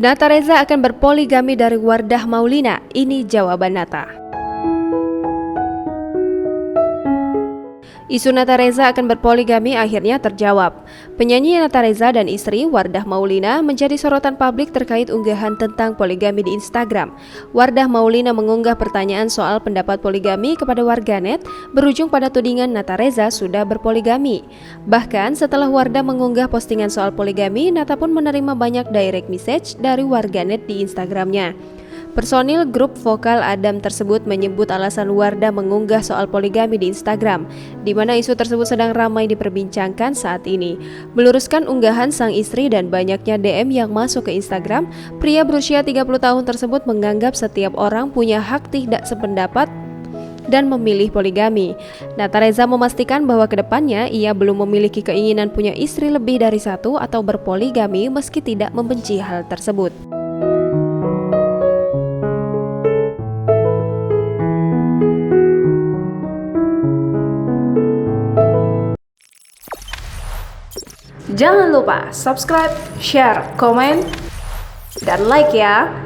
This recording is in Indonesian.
Nata Reza akan berpoligami dari Wardah Maulina, ini jawaban Nata. Isu Nata Reza akan berpoligami akhirnya terjawab. Penyanyi Nata Reza dan istri Wardah Maulina menjadi sorotan publik terkait unggahan tentang poligami di Instagram. Wardah Maulina mengunggah pertanyaan soal pendapat poligami kepada warganet, berujung pada tudingan Nata Reza sudah berpoligami. Bahkan setelah Wardah mengunggah postingan soal poligami, Nata pun menerima banyak direct message dari warganet di Instagramnya. Personil grup vokal Adam tersebut menyebut alasan Wardah mengunggah soal poligami di Instagram, di mana isu tersebut sedang ramai diperbincangkan saat ini. Meluruskan unggahan sang istri dan banyaknya DM yang masuk ke Instagram, pria berusia 30 tahun tersebut menganggap setiap orang punya hak tidak sependapat dan memilih poligami. Nata Reza memastikan bahwa kedepannya ia belum memiliki keinginan punya istri lebih dari satu atau berpoligami meski tidak membenci hal tersebut. Jangan lupa subscribe, share, komen, dan like ya!